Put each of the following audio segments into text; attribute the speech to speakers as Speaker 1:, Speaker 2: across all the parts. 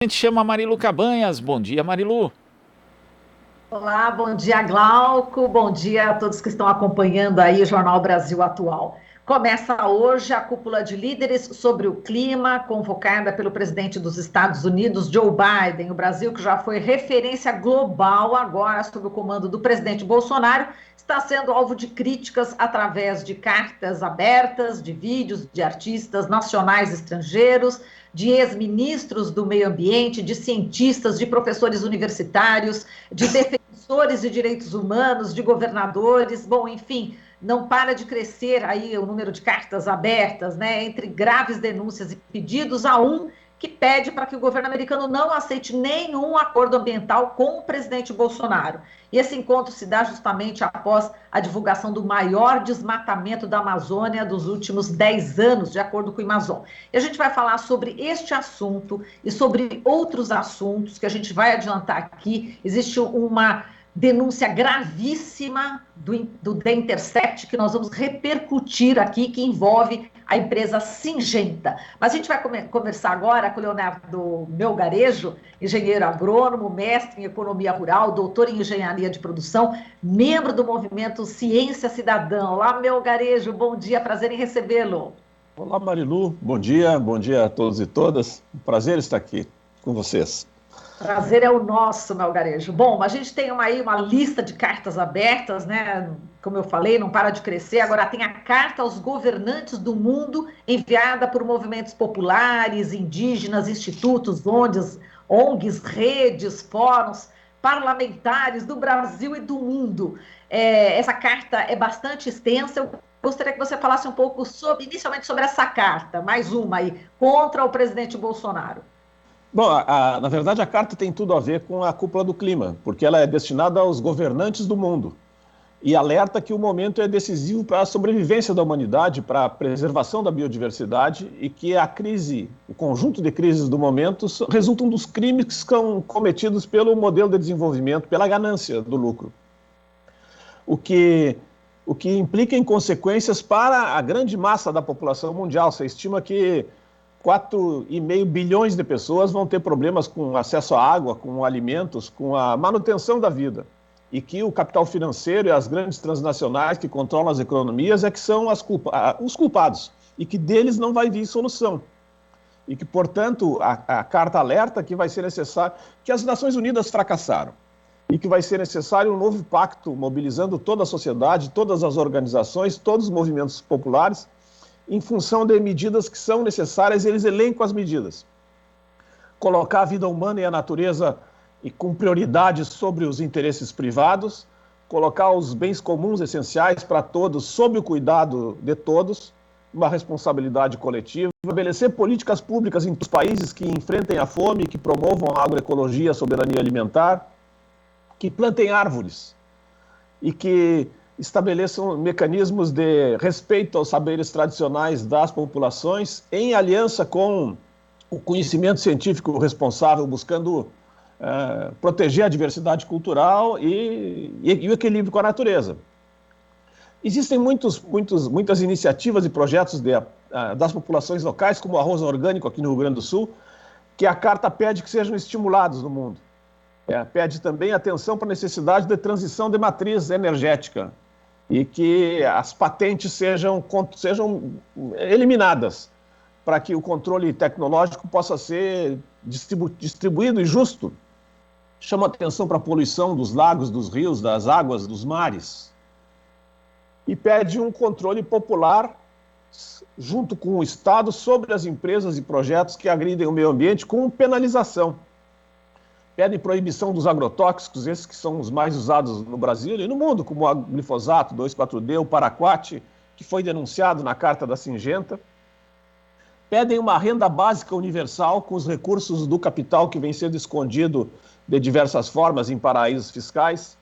Speaker 1: A gente chama Marilu Cabanhas. Bom dia, Marilu.
Speaker 2: Olá, bom dia, Glauco. Bom dia a todos que estão acompanhando aí o Jornal Brasil Atual. Começa hoje a cúpula de líderes sobre o clima, convocada pelo presidente dos Estados Unidos, Joe Biden. O Brasil, que já foi referência global agora sob o comando do presidente Bolsonaro, está sendo alvo de críticas através de cartas abertas, de vídeos de artistas nacionais e estrangeiros, de ex-ministros do meio ambiente, de cientistas, de professores universitários, de defensores de direitos humanos, de governadores, bom, enfim, não para de crescer aí o número de cartas abertas, né, entre graves denúncias e pedidos a um que pede para que o governo americano não aceite nenhum acordo ambiental com o presidente Bolsonaro. E esse encontro se dá justamente após a divulgação do maior desmatamento da Amazônia dos últimos 10 anos, de acordo com o Amazon. E a gente vai falar sobre este assunto e sobre outros assuntos que a gente vai adiantar aqui. Existe uma denúncia gravíssima do The Intercept, que nós vamos repercutir aqui, que envolve a empresa Syngenta. Mas a gente vai conversar agora com o Leonardo Melgarejo, engenheiro agrônomo, mestre em economia rural, doutor em engenharia de produção, membro do movimento Ciência Cidadã. Olá, Melgarejo, bom dia, prazer em recebê-lo.
Speaker 3: Olá, Marilu, bom dia a todos e todas. Um prazer estar aqui com vocês.
Speaker 2: Prazer é o nosso, Melgarejo. Bom, a gente tem aí uma lista de cartas abertas, né? Como eu falei, não para de crescer. Agora tem a carta aos governantes do mundo, enviada por movimentos populares, indígenas, institutos, ONGs, redes, fóruns, parlamentares do Brasil e do mundo. Essa carta é bastante extensa. Eu gostaria que você falasse um pouco inicialmente sobre essa carta, mais uma aí, contra o presidente Bolsonaro.
Speaker 3: Bom, na verdade, a carta tem tudo a ver com a cúpula do clima, porque ela é destinada aos governantes do mundo e alerta que o momento é decisivo para a sobrevivência da humanidade, para a preservação da biodiversidade e que a crise, o conjunto de crises do momento resultam dos crimes que são cometidos pelo modelo de desenvolvimento, pela ganância do lucro. O que implica em consequências para a grande massa da população mundial. Você estima que 4,5 bilhões de pessoas vão ter problemas com acesso à água, com alimentos, com a manutenção da vida. E que o capital financeiro e as grandes transnacionais que controlam as economias é que são os culpados. E que deles não vai vir solução. E que, portanto, a carta alerta que vai ser necessário, que as Nações Unidas fracassaram. E que vai ser necessário um novo pacto, mobilizando toda a sociedade, todas as organizações, todos os movimentos populares, em função de medidas que são necessárias. Eles elencam as medidas. Colocar a vida humana e a natureza com prioridade sobre os interesses privados, colocar os bens comuns essenciais para todos sob o cuidado de todos, uma responsabilidade coletiva, estabelecer políticas públicas em todos os países que enfrentem a fome, que promovam a agroecologia, a soberania alimentar, que plantem árvores e que estabeleçam mecanismos de respeito aos saberes tradicionais das populações, em aliança com o conhecimento científico responsável, buscando proteger a diversidade cultural e o equilíbrio com a natureza. Existem muitas iniciativas e projetos das populações locais, como o arroz orgânico aqui no Rio Grande do Sul, que a carta pede que sejam estimulados no mundo. Pede também atenção para a necessidade de transição de matriz energética e que as patentes sejam eliminadas para que o controle tecnológico possa ser distribuído e justo. Chama atenção para a poluição dos lagos, dos rios, das águas, dos mares. E pede um controle popular junto com o Estado sobre as empresas e projetos que agridem o meio ambiente com penalização. Pedem proibição dos agrotóxicos, esses que são os mais usados no Brasil e no mundo, como o glifosato, 2,4-D, o paraquat, que foi denunciado na carta da Syngenta. Pedem uma renda básica universal com os recursos do capital que vem sendo escondido de diversas formas em paraísos fiscais.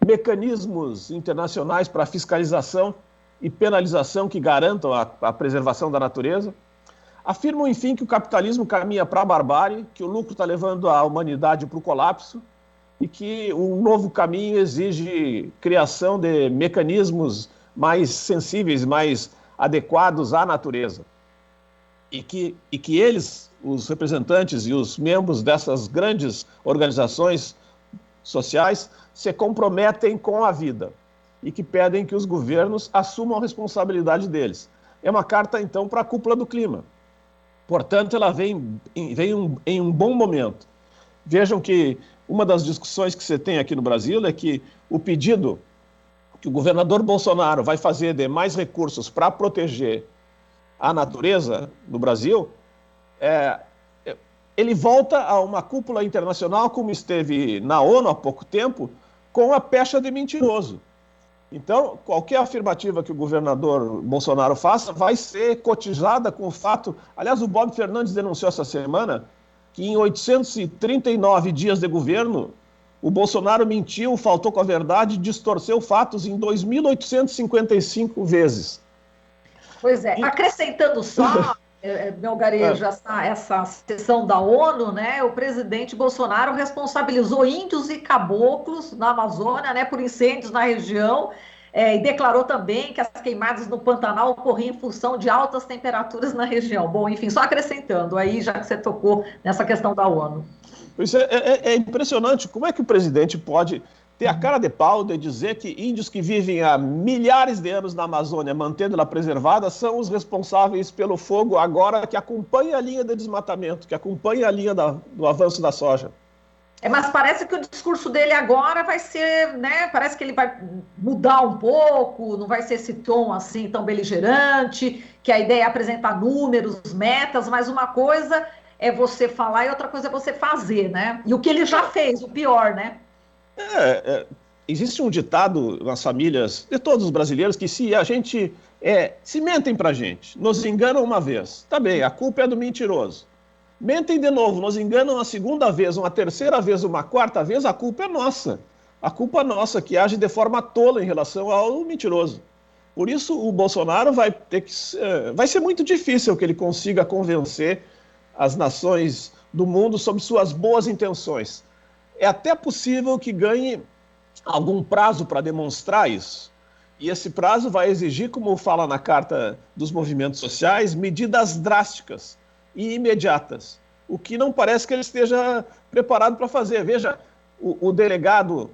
Speaker 3: Mecanismos internacionais para fiscalização e penalização que garantam a preservação da natureza. Afirmam, enfim, que o capitalismo caminha para a barbárie, que o lucro está levando a humanidade para o colapso e que um novo caminho exige criação de mecanismos mais sensíveis, mais adequados à natureza. E que eles os representantes e os membros dessas grandes organizações sociais se comprometem com a vida e que pedem que os governos assumam a responsabilidade deles. É uma carta, então, para a cúpula do clima. Portanto, ela vem em um bom momento. Vejam que uma das discussões que você tem aqui no Brasil é que o pedido que o governador Bolsonaro vai fazer de mais recursos para proteger a natureza no Brasil, ele volta a uma cúpula internacional, como esteve na ONU há pouco tempo, com a pecha de mentiroso. Então, qualquer afirmativa que o governador Bolsonaro faça vai ser cotizada com o fato... Aliás, o Bob Fernandes denunciou essa semana que em 839 dias de governo, o Bolsonaro mentiu, faltou com a verdade, distorceu fatos em 2.855 vezes.
Speaker 2: Pois é, acrescentando só, Melgarejo, essa sessão da ONU, né, o presidente Bolsonaro responsabilizou índios e caboclos na Amazônia, né, por incêndios na região, e declarou também que as queimadas no Pantanal ocorriam em função de altas temperaturas na região. Bom, enfim, só acrescentando aí, já que você tocou nessa questão da ONU.
Speaker 3: Isso é impressionante. Como é que o presidente pode ter a cara de pau de dizer que índios que vivem há milhares de anos na Amazônia, mantendo-la preservada, são os responsáveis pelo fogo agora que acompanha a linha de desmatamento, que acompanha a linha do avanço da soja?
Speaker 2: Mas parece que o discurso dele agora vai ser, né? Parece que ele vai mudar um pouco, não vai ser esse tom assim tão beligerante, que a ideia é apresentar números, metas, mas uma coisa é você falar e outra coisa é você fazer, né? E o que ele já fez, o pior, né?
Speaker 3: Existe um ditado nas famílias de todos os brasileiros que se mentem pra gente, nos enganam uma vez, tá bem, a culpa é do mentiroso. Mentem de novo, nos enganam a segunda vez, uma terceira vez, uma quarta vez, a culpa é nossa. A culpa é nossa que age de forma tola em relação ao mentiroso. Por isso o Bolsonaro vai ser muito difícil que ele consiga convencer as nações do mundo sobre suas boas intenções. É até possível que ganhe algum prazo para demonstrar isso. E esse prazo vai exigir, como fala na Carta dos Movimentos Sociais, medidas drásticas e imediatas, o que não parece que ele esteja preparado para fazer. Veja, o delegado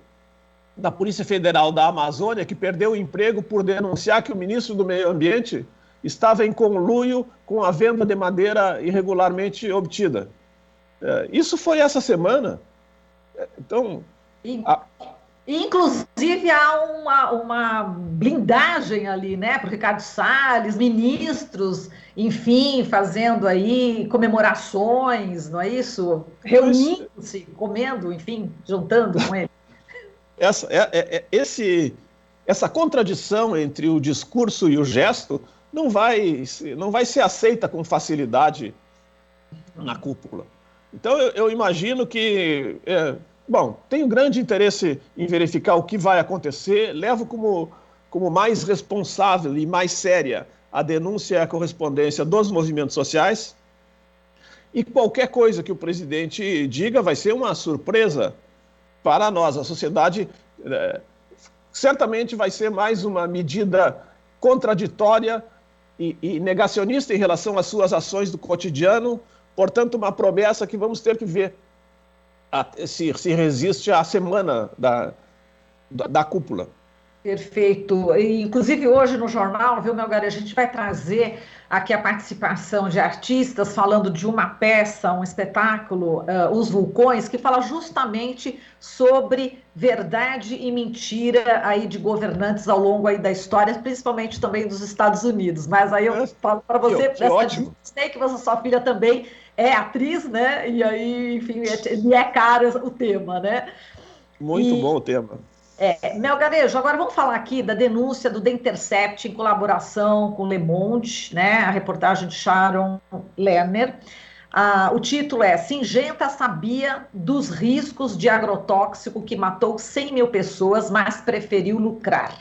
Speaker 3: da Polícia Federal da Amazônia, que perdeu o emprego por denunciar que o ministro do Meio Ambiente estava em conluio com a venda de madeira irregularmente obtida. Isso foi essa semana. Então...
Speaker 2: Inclusive, há uma blindagem ali, né, para o Ricardo Salles, ministros, enfim, fazendo aí comemorações, não é isso? Reunindo-se, comendo, enfim, juntando com ele.
Speaker 3: Essa contradição entre o discurso e o gesto não vai ser aceita com facilidade na cúpula. Então, eu imagino que... tenho grande interesse em verificar o que vai acontecer, levo como mais responsável e mais séria a denúncia e a correspondência dos movimentos sociais, e qualquer coisa que o presidente diga vai ser uma surpresa para nós. A sociedade certamente vai ser mais uma medida contraditória e negacionista em relação às suas ações do cotidiano, portanto, uma promessa que vamos ter que ver se resiste à semana da cúpula.
Speaker 2: Perfeito. Inclusive, hoje no jornal, viu, Melgar, a gente vai trazer aqui a participação de artistas falando de uma peça, um espetáculo, Os Vulcões, que fala justamente sobre verdade e mentira aí de governantes ao longo aí da história, principalmente também dos Estados Unidos. Mas aí eu falo para você,
Speaker 3: ótimo.
Speaker 2: Sei que sua filha também é atriz, né? E aí, enfim, me é caro o tema, né?
Speaker 3: Muito bom o tema.
Speaker 2: Melgarejo, agora vamos falar aqui da denúncia do The Intercept em colaboração com Le Monde, né? A reportagem de Sharon Lerner. O título é Syngenta sabia dos riscos de agrotóxico que matou 100 mil pessoas, mas preferiu lucrar.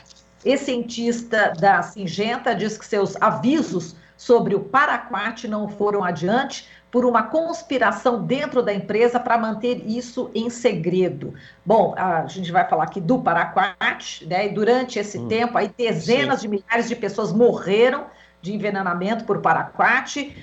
Speaker 2: Esse cientista da Syngenta diz que seus avisos sobre o paraquat não foram adiante por uma conspiração dentro da empresa para manter isso em segredo. Bom, a gente vai falar aqui do paraquat, né? E durante esse tempo, aí dezenas de milhares de pessoas morreram de envenenamento por paraquat.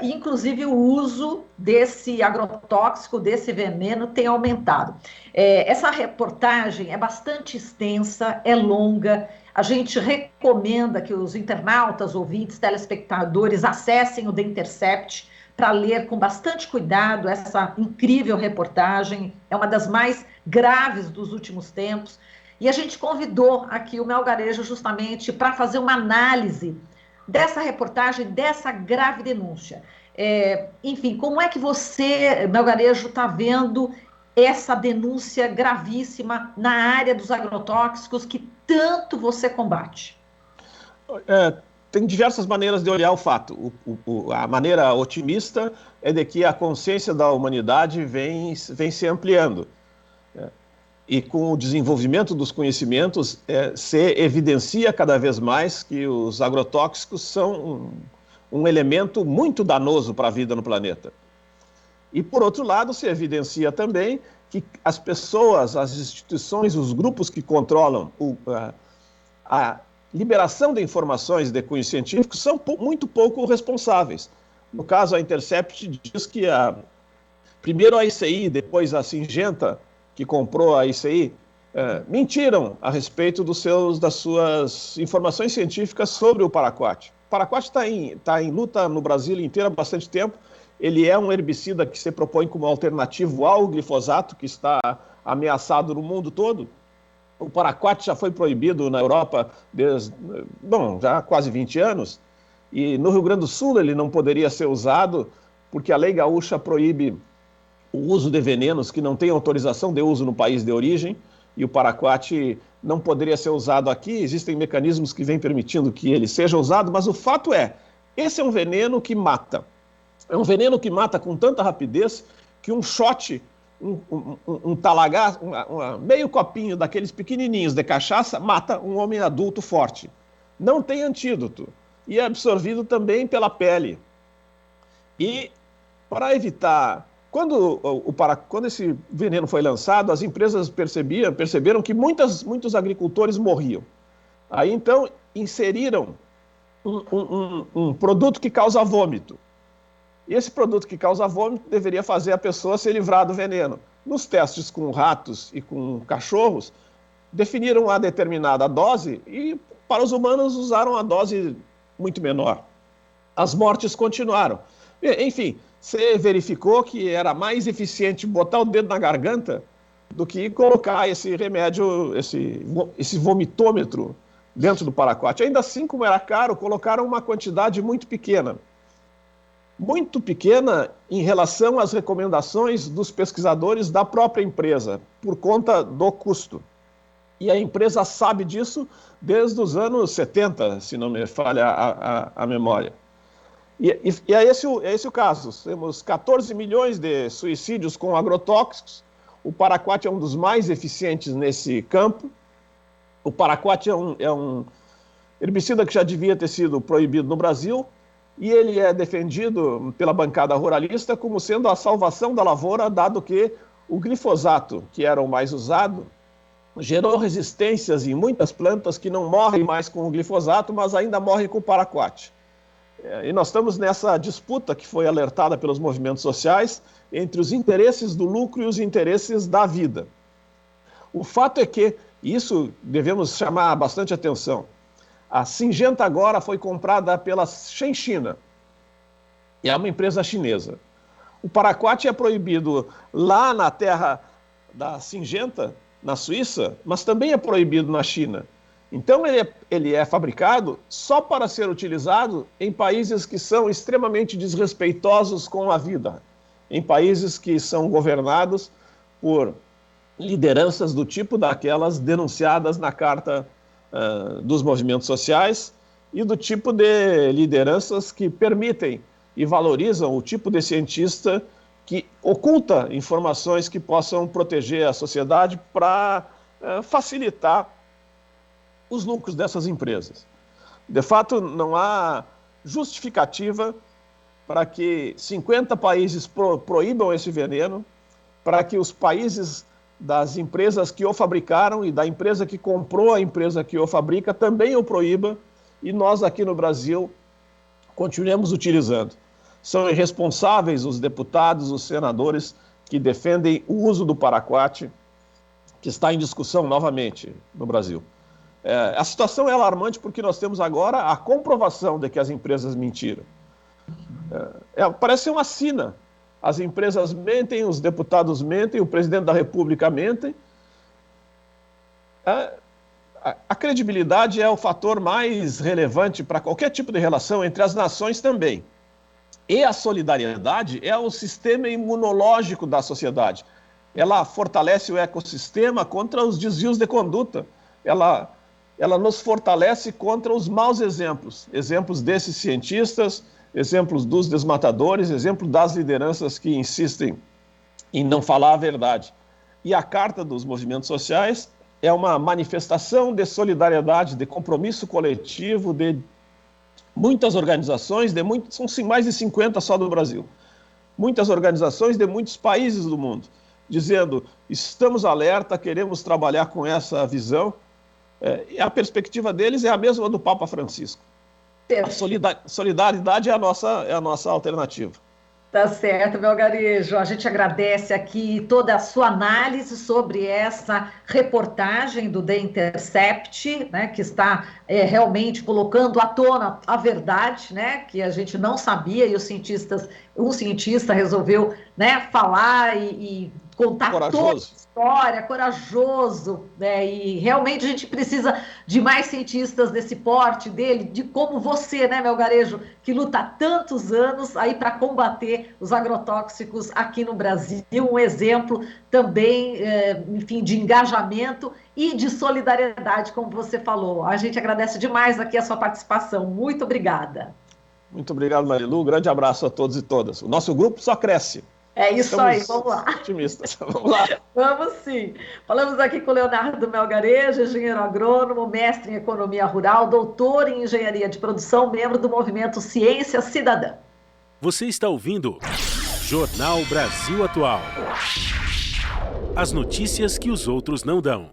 Speaker 2: inclusive o uso desse agrotóxico, desse veneno, tem aumentado. Essa reportagem é bastante extensa, é longa. A gente recomenda que os internautas, ouvintes, telespectadores acessem o The Intercept para ler com bastante cuidado essa incrível reportagem. É uma das mais graves dos últimos tempos. E a gente convidou aqui o Melgarejo justamente para fazer uma análise dessa reportagem, dessa grave denúncia. Enfim, como é que você, Melgarejo, está vendo essa denúncia gravíssima na área dos agrotóxicos que tanto você combate?
Speaker 3: Tem diversas maneiras de olhar o fato. A maneira otimista é de que a consciência da humanidade vem se ampliando. E com o desenvolvimento dos conhecimentos, se evidencia cada vez mais que os agrotóxicos são um elemento muito danoso para a vida no planeta. E, por outro lado, se evidencia também que as pessoas, as instituições, os grupos que controlam a liberação de informações de cunho científico são muito pouco responsáveis. No caso, a Intercept diz que primeiro a ICI, depois a Syngenta, que comprou a ICI, mentiram a respeito das suas informações científicas sobre o paraquat. O paraquat está em luta no Brasil inteiro há bastante tempo. Ele é um herbicida que se propõe como alternativo ao glifosato, que está ameaçado no mundo todo. O paraquat já foi proibido na Europa já há quase 20 anos. E no Rio Grande do Sul ele não poderia ser usado porque a lei gaúcha proíbe o uso de venenos que não têm autorização de uso no país de origem, e o paraquat não poderia ser usado aqui. Existem mecanismos que vêm permitindo que ele seja usado, mas o fato esse é um veneno que mata. É um veneno que mata com tanta rapidez que um shot, um talagá, meio copinho daqueles pequenininhos de cachaça, mata um homem adulto forte. Não tem antídoto. E é absorvido também pela pele. E para evitar... Quando esse veneno foi lançado, as empresas perceberam que muitos agricultores morriam. Aí, então, inseriram um produto que causa vômito. E esse produto que causa vômito deveria fazer a pessoa se livrar do veneno. Nos testes com ratos e com cachorros, definiram uma determinada dose e, para os humanos, usaram a dose muito menor. As mortes continuaram. Enfim, você verificou que era mais eficiente botar o dedo na garganta do que colocar esse remédio, esse vomitômetro dentro do paraquat. Ainda assim, como era caro, colocaram uma quantidade muito pequena em relação às recomendações dos pesquisadores da própria empresa, por conta do custo. E a empresa sabe disso desde os anos 70, se não me falha a memória. E é esse o caso. Temos 14 milhões de suicídios com agrotóxicos. O paraquat é um dos mais eficientes nesse campo. O paraquat é um herbicida que já devia ter sido proibido no Brasil, e ele é defendido pela bancada ruralista como sendo a salvação da lavoura, dado que o glifosato, que era o mais usado, gerou resistências em muitas plantas que não morrem mais com o glifosato, mas ainda morrem com o paraquat. E nós estamos nessa disputa que foi alertada pelos movimentos sociais entre os interesses do lucro e os interesses da vida. O fato é que, isso devemos chamar bastante atenção, a Syngenta agora foi comprada pela Shenchina, e é uma empresa chinesa. O paraquat é proibido lá na terra da Syngenta, na Suíça, mas também é proibido na China. Então ele é fabricado só para ser utilizado em países que são extremamente desrespeitosos com a vida, em países que são governados por lideranças do tipo daquelas denunciadas na carta dos movimentos sociais e do tipo de lideranças que permitem e valorizam o tipo de cientista que oculta informações que possam proteger a sociedade para facilitar os lucros dessas empresas. De fato, não há justificativa para que 50 países proíbam esse veneno, para que os países das empresas que o fabricaram e da empresa que comprou a empresa que o fabrica também o proíba, e nós aqui no Brasil continuemos utilizando. São irresponsáveis os deputados, os senadores que defendem o uso do paraquat, que está em discussão novamente no Brasil. A situação é alarmante porque nós temos agora a comprovação de que as empresas mentiram. Parece ser uma sina. As empresas mentem, os deputados mentem, o presidente da República mente. A credibilidade é o fator mais relevante para qualquer tipo de relação entre as nações também. E a solidariedade é o sistema imunológico da sociedade. Ela fortalece o ecossistema contra os desvios de conduta. Ela nos fortalece contra os maus exemplos. Exemplos desses cientistas, exemplos dos desmatadores, exemplos das lideranças que insistem em não falar a verdade. E a Carta dos Movimentos Sociais é uma manifestação de solidariedade, de compromisso coletivo, de muitas organizações, são mais de 50 só do Brasil, muitas organizações de muitos países do mundo, dizendo, estamos alerta, queremos trabalhar com essa visão, e a perspectiva deles é a mesma do Papa Francisco. A solidariedade é a nossa alternativa.
Speaker 2: Tá certo, Melgarejo. A gente agradece aqui toda a sua análise sobre essa reportagem do The Intercept, né, que está realmente colocando à tona a verdade, né, que a gente não sabia e um cientista resolveu, né, falar e contar toda a história, corajoso, né, e realmente a gente precisa de mais cientistas desse porte dele, de como você, né, Melgarejo, que luta há tantos anos aí para combater os agrotóxicos aqui no Brasil, um exemplo também, enfim, de engajamento e de solidariedade, como você falou. A gente agradece demais aqui a sua participação. Muito obrigada.
Speaker 3: Muito obrigado, Marilu. Grande abraço a todos e todas. O nosso grupo só cresce.
Speaker 2: É isso aí, vamos lá.
Speaker 3: Otimistas, vamos lá.
Speaker 2: Vamos sim. Falamos aqui com o Leonardo Melgarejo, engenheiro agrônomo, mestre em economia rural, doutor em engenharia de produção, membro do movimento Ciência Cidadã.
Speaker 4: Você está ouvindo Jornal Brasil Atual. As notícias que os outros não dão.